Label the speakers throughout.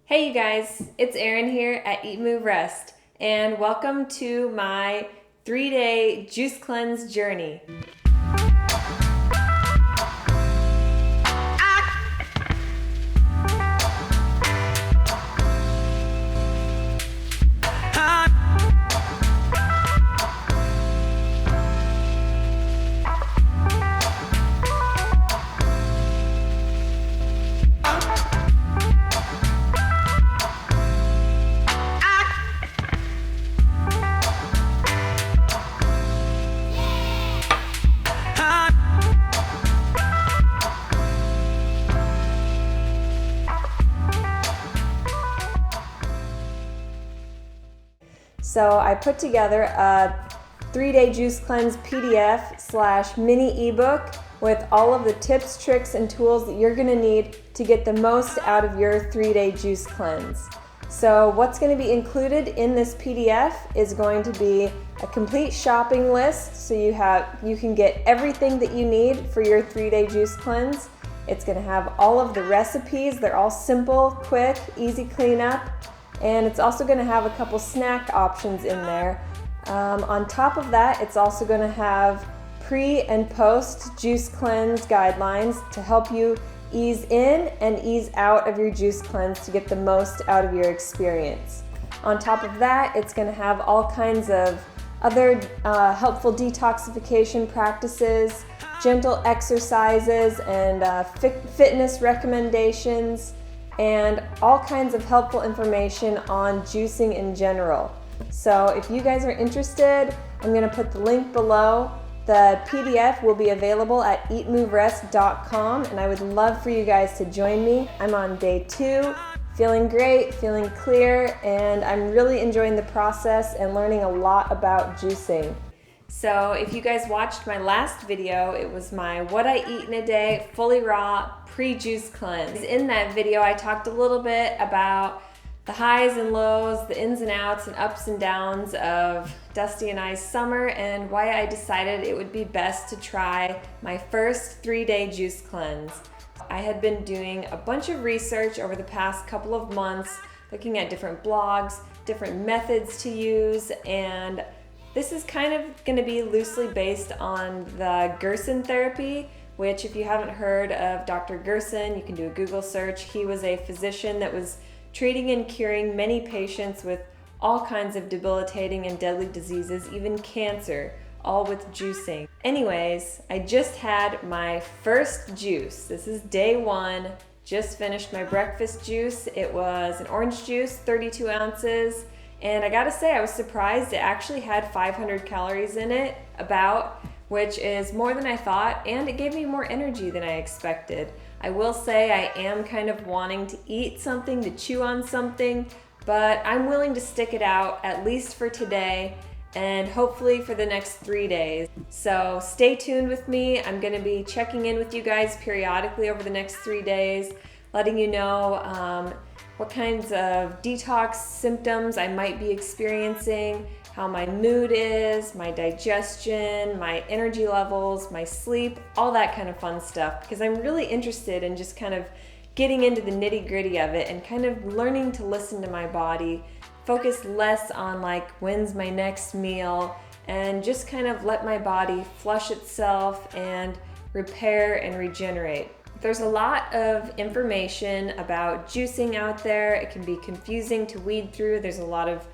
Speaker 1: Hey you guys, it's Erin here at EatMoveRest, and welcome to my 3-day juice cleanse journey. So I put together a 3-day juice cleanse PDF / mini ebook with all of the tips, tricks, and tools that you're going to need to get the most out of your 3-day juice cleanse. So what's going to be included in this PDF is going to be a complete shopping list, so you can get everything that you need for your 3-day juice cleanse. It's going to have all of the recipes. They're all simple, quick, easy cleanup. And it's also going to have a couple snack options in there. On top of that, it's also going to have pre and post juice cleanse guidelines to help you ease in and ease out of your juice cleanse to get the most out of your experience. On top of that, it's going to have all kinds of other helpful detoxification practices, gentle exercises, and fitness recommendations, and all kinds of helpful information on juicing in general. So if you guys are interested, I'm going to put the link below. The PDF will be available at EatMoveRest.com, and I would love for you guys to join me. I'm on day 2, feeling great, feeling clear, and I'm really enjoying the process and learning a lot about juicing. So if you guys watched my last video, it was my what I eat in a day, fully raw, pre-juice cleanse. In that video, I talked a little bit about the highs and lows, the ins and outs and ups and downs of Dusty and I's summer, and why I decided it would be best to try my first 3-day juice cleanse. I had been doing a bunch of research over the past couple of months, looking at different blogs, different methods to use, and this is kind of going to be loosely based on the Gerson therapy, which if you haven't heard of Dr. Gerson, you can do a Google search. He was a physician that was treating and curing many patients with all kinds of debilitating and deadly diseases, even cancer, all with juicing. Anyways, I just had my first juice. This is day 1. Just finished my breakfast juice. It was an orange juice, 32 ounces. And I gotta say, I was surprised it actually had 500 calories in it, which is more than I thought, and it gave me more energy than I expected. I will say I am kind of wanting to eat something, to chew on something, but I'm willing to stick it out, at least for today, and hopefully for the next 3 days. So stay tuned with me. I'm gonna be checking in with you guys periodically over the next 3 days, letting you know what kinds of detox symptoms I might be experiencing, how my mood is, my digestion, my energy levels, my sleep, all that kind of fun stuff, because I'm really interested in just kind of getting into the nitty-gritty of it and kind of learning to listen to my body, focus less on like when's my next meal, and just kind of let my body flush itself and repair and regenerate. There's a lot of information about juicing out there. It can be confusing to weed through. There's a lot of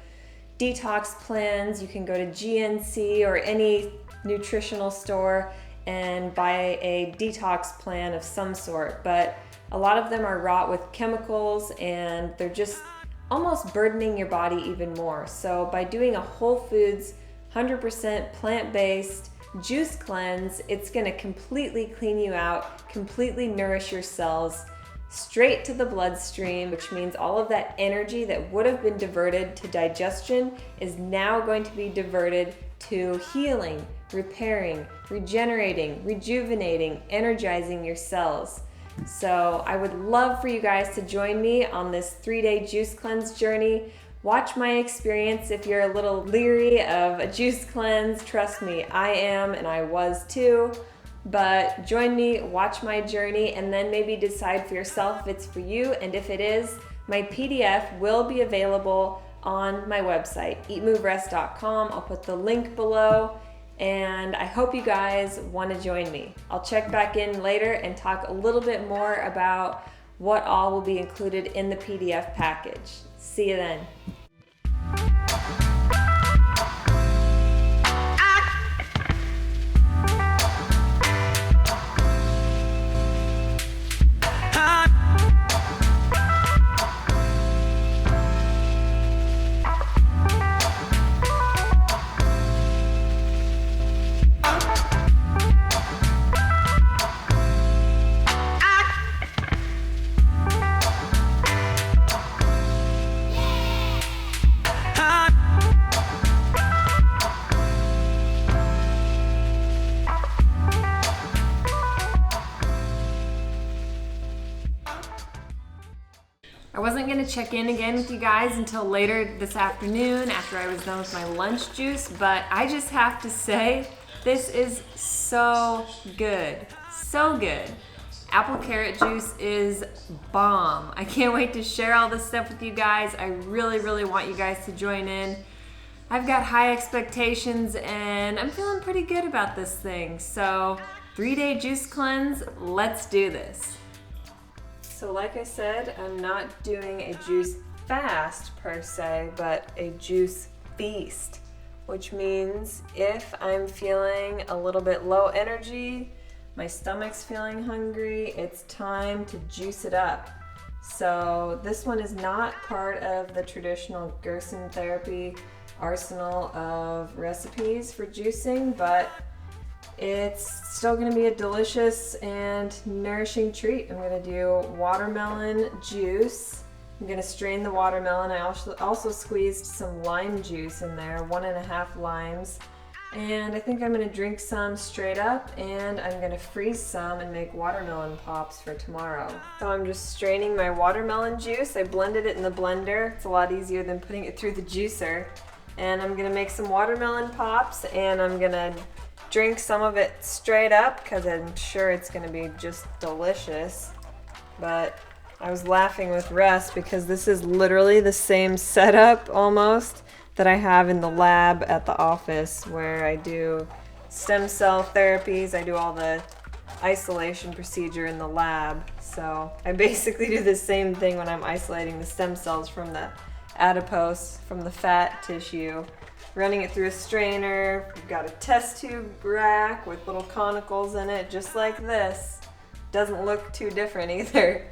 Speaker 1: detox plans. You can go to GNC or any nutritional store and buy a detox plan of some sort, but a lot of them are wrought with chemicals and they're just almost burdening your body even more. So by doing a whole foods, 100% plant-based juice cleanse, it's going to completely clean you out, completely nourish your cells straight to the bloodstream, which means all of that energy that would have been diverted to digestion is now going to be diverted to healing, repairing, regenerating, rejuvenating, energizing your cells. So I would love for you guys to join me on this 3-day juice cleanse journey. Watch my experience if you're a little leery of a juice cleanse. Trust me, I am, and I was too. But join me, watch my journey, and then maybe decide for yourself if it's for you, and if it is, My PDF will be available on my website, EatMoveRest.com. I'll put the link below, and I hope you guys want to join me. I'll check back in later and talk a little bit more about what all will be included in the PDF package. See you then. I wasn't going to check in again with you guys until later this afternoon after I was done with my lunch juice, but I just have to say, this is so good. So good. Apple carrot juice is bomb. I can't wait to share all this stuff with you guys. I really, really want you guys to join in. I've got high expectations and I'm feeling pretty good about this thing. So 3-day juice cleanse, let's do this. So like I said, I'm not doing a juice fast per se, but a juice feast, which means if I'm feeling a little bit low energy, my stomach's feeling hungry, it's time to juice it up. So this one is not part of the traditional Gerson therapy arsenal of recipes for juicing, but it's still going to be a delicious and nourishing treat. I'm going to do watermelon juice. I'm going to strain the watermelon. I also squeezed some lime juice in there, 1.5 limes. And I think I'm going to drink some straight up, and I'm going to freeze some and make watermelon pops for tomorrow. So I'm just straining my watermelon juice. I blended it in the blender. It's a lot easier than putting it through the juicer. And I'm going to make some watermelon pops, and I'm going to drink some of it straight up because I'm sure it's going to be just delicious. But I was laughing with Rest because this is literally the same setup almost that I have in the lab at the office where I do stem cell therapies. I do all the isolation procedure in the lab. So I basically do the same thing when I'm isolating the stem cells from the adipose, from the fat tissue. Running it through a strainer. We've got a test tube rack with little conicals in it, just like this. Doesn't look too different either.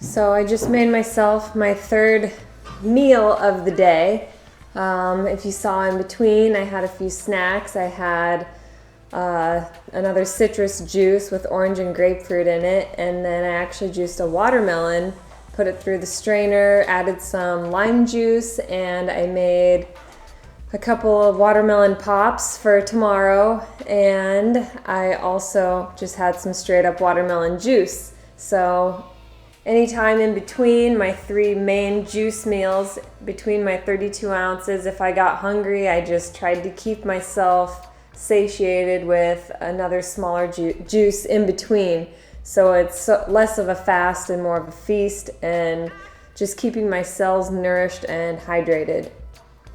Speaker 1: So I just made myself my third meal of the day. If you saw in between, I had a few snacks. I had another citrus juice with orange and grapefruit in it, and then I actually juiced a watermelon, put it through the strainer, added some lime juice, and I made a couple of watermelon pops for tomorrow, and I also just had some straight up watermelon juice. So anytime in between my 3 main juice meals, between my 32 ounces, if I got hungry, I just tried to keep myself satiated with another smaller juice in between. So it's less of a fast and more of a feast, and just keeping my cells nourished and hydrated.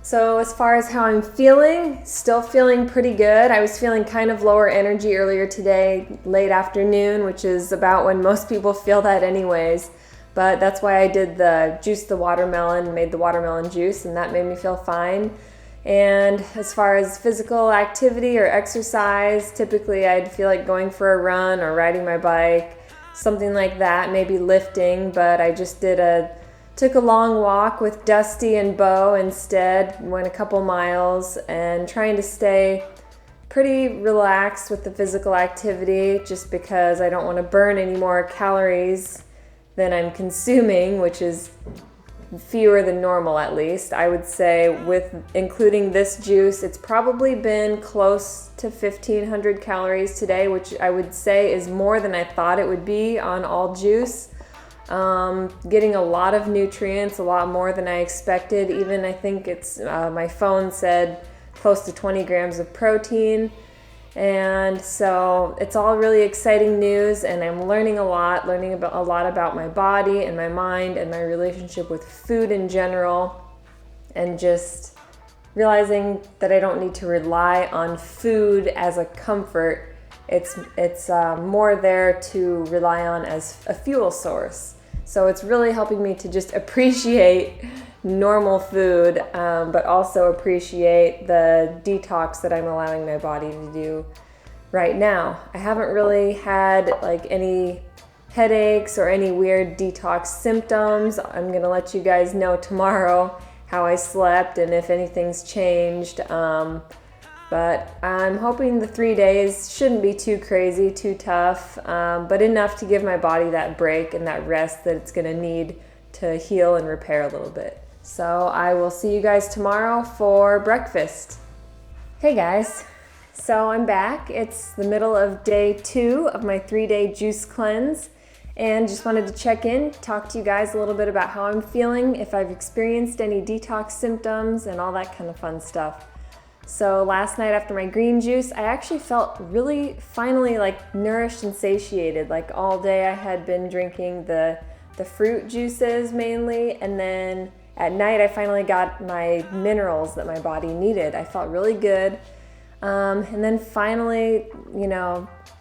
Speaker 1: So as far as how I'm feeling, still feeling pretty good. I was feeling kind of lower energy earlier today, late afternoon, which is about when most people feel that anyways. But that's why I did the watermelon, made the watermelon juice, and that made me feel fine. And as far as physical activity or exercise, typically I'd feel like going for a run or riding my bike, something like that, maybe lifting, but I just took a long walk with Dusty and Bo instead, went a couple miles, and trying to stay pretty relaxed with the physical activity just because I don't want to burn any more calories than I'm consuming, which is fewer than normal at least. I would say with including this juice, it's probably been close to 1,500 calories today, which I would say is more than I thought it would be on all juice. Getting a lot of nutrients, a lot more than I expected. Even I think it's my phone said close to 20 grams of protein. And so it's all really exciting news, and I'm learning a lot about my body and my mind and my relationship with food in general, and just realizing that I don't need to rely on food as a comfort. It's more there to rely on as a fuel source. So it's really helping me to just appreciate normal food, but also appreciate the detox that I'm allowing my body to do right now. I haven't really had like any headaches or any weird detox symptoms. I'm gonna let you guys know tomorrow how I slept and if anything's changed. But I'm hoping the 3 days shouldn't be too crazy, too tough, but enough to give my body that break and that rest that it's gonna need to heal and repair a little bit. So I will see you guys tomorrow for breakfast. Hey guys, so I'm back. It's the middle of day 2 of my 3-day juice cleanse, and just wanted to check in, talk to you guys a little bit about how I'm feeling, if I've experienced any detox symptoms and all that kind of fun stuff. So last night after my green juice, I actually felt really finally like nourished and satiated. Like all day I had been drinking the fruit juices mainly, and then at night I finally got my minerals that my body needed. I felt really good. And then finally,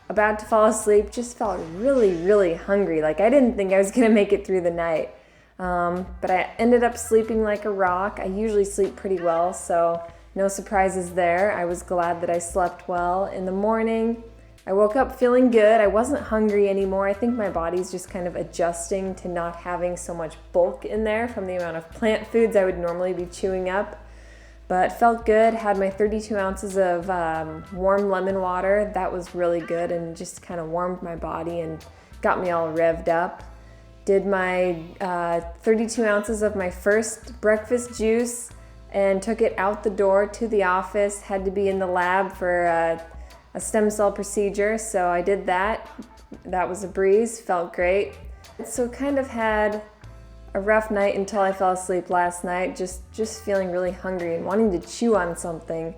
Speaker 1: about to fall asleep, just felt really, really hungry. Like I didn't think I was gonna make it through the night. But I ended up sleeping like a rock. I usually sleep pretty well, so no surprises there. I was glad that I slept well. In the morning, I woke up feeling good. I wasn't hungry anymore. I think my body's just kind of adjusting to not having so much bulk in there from the amount of plant foods I would normally be chewing up. But felt good. Had my 32 ounces of warm lemon water. That was really good and just kind of warmed my body and got me all revved up. Did my 32 ounces of my first breakfast juice and took it out the door to the office. Had to be in the lab for a stem cell procedure, so I did that. That was a breeze, felt great. So kind of had a rough night until I fell asleep last night, just feeling really hungry and wanting to chew on something.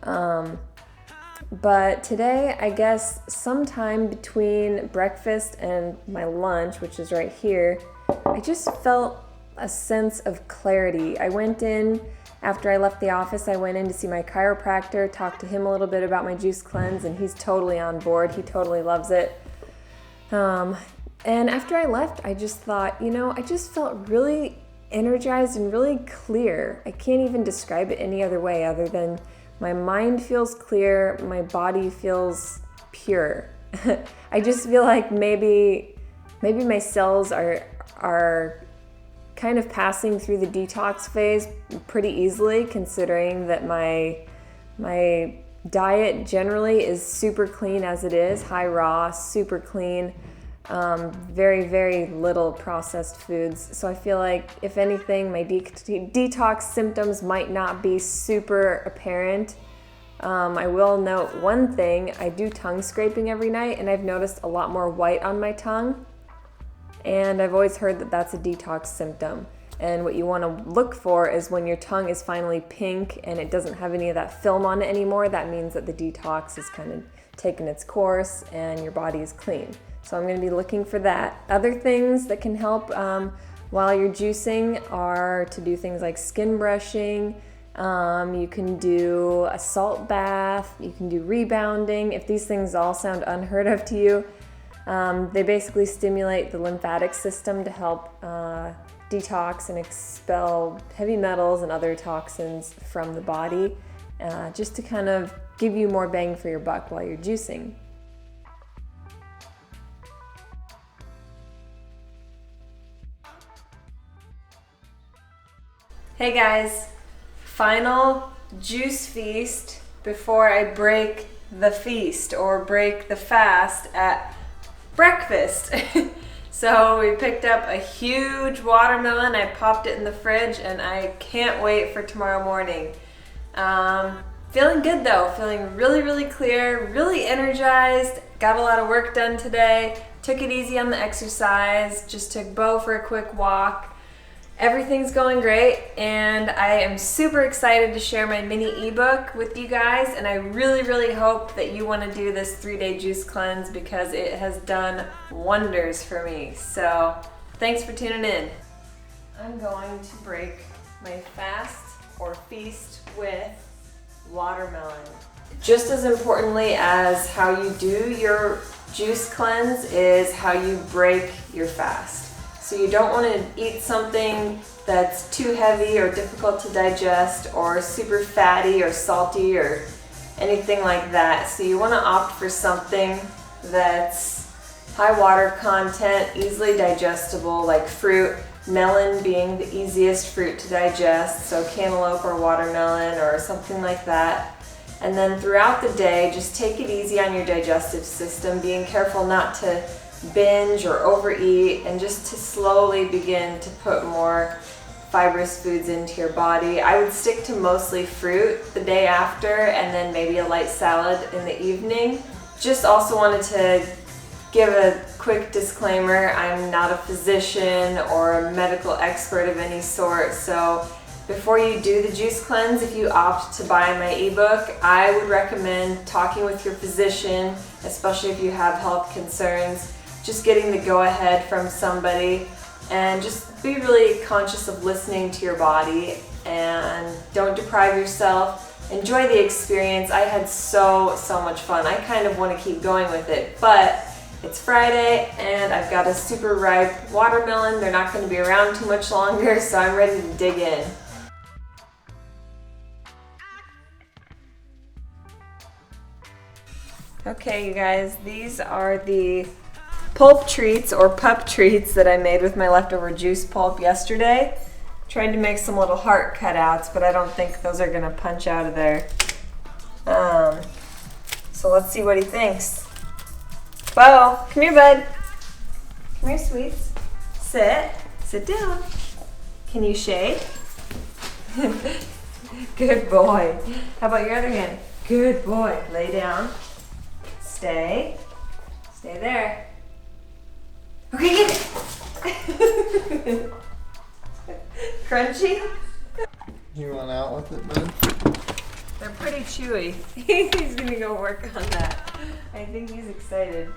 Speaker 1: But today, I guess sometime between breakfast and my lunch, which is right here, I just felt a sense of clarity. I went in, after I left the office, I went in to see my chiropractor, talked to him a little bit about my juice cleanse, and he's totally on board. He totally loves it. And after I left, I just thought, I just felt really energized and really clear. I can't even describe it any other way other than my mind feels clear, my body feels pure. I just feel like maybe my cells are kind of passing through the detox phase pretty easily, considering that my diet generally is super clean as it is, high raw, super clean, very, very little processed foods. So I feel like if anything, my detox symptoms might not be super apparent. I will note one thing, I do tongue scraping every night, and I've noticed a lot more white on my tongue. And I've always heard that that's a detox symptom. And what you want to look for is when your tongue is finally pink and it doesn't have any of that film on it anymore, that means that the detox is kind of taken its course and your body is clean. So I'm going to be looking for that. Other things that can help while you're juicing are to do things like skin brushing You can do a salt bath, you can do rebounding. If these things all sound unheard of to you, they basically stimulate the lymphatic system to help detox and expel heavy metals and other toxins from the body, just to kind of give you more bang for your buck while you're juicing. Hey guys, final juice feast before I break the feast or break the fast at breakfast. So we picked up a huge watermelon, I popped it in the fridge, and I can't wait for tomorrow morning. Feeling good though, feeling really clear, really energized, got a lot of work done today, took it easy on the exercise, just took Bo for a quick walk. Everything's going great, and I am super excited to share my mini ebook with you guys, and I really hope that you want to do this 3-day juice cleanse because it has done wonders for me. So thanks for tuning in. I'm going to break my fast or feast with watermelon. Just as importantly as how you do your juice cleanse is how you break your fast. So you don't want to eat something that's too heavy or difficult to digest or super fatty or salty or anything like that. So you want to opt for something that's high water content, easily digestible, like fruit, melon being the easiest fruit to digest, so cantaloupe or watermelon or something like that. And then throughout the day, just take it easy on your digestive system, being careful not to binge or overeat, and just to slowly begin to put more fibrous foods into your body. I would stick to mostly fruit the day after and then maybe a light salad in the evening. Just also wanted to give a quick disclaimer, I'm not a physician or a medical expert of any sort, so before you do the juice cleanse, if you opt to buy my ebook, I would recommend talking with your physician, especially if you have health concerns, just getting the go-ahead from somebody, and just be really conscious of listening to your body and don't deprive yourself. Enjoy the experience. I had so much fun. I kind of want to keep going with it, but it's Friday and I've got a super ripe watermelon. They're not going to be around too much longer, so I'm ready to dig in. Okay, you guys, these are the pulp treats or pup treats that I made with my leftover juice pulp yesterday. Tried to make some little heart cutouts, but I don't think those are gonna punch out of there. So let's see what he thinks. Bo, come here, bud. Come here, sweets. Sit down. Can you shake? Good boy. How about your other hand? Good boy. Lay down. Stay there. Okay, get it. Crunchy?
Speaker 2: You want out with it, bud?
Speaker 1: They're pretty chewy. He's gonna go work on that. I think he's excited.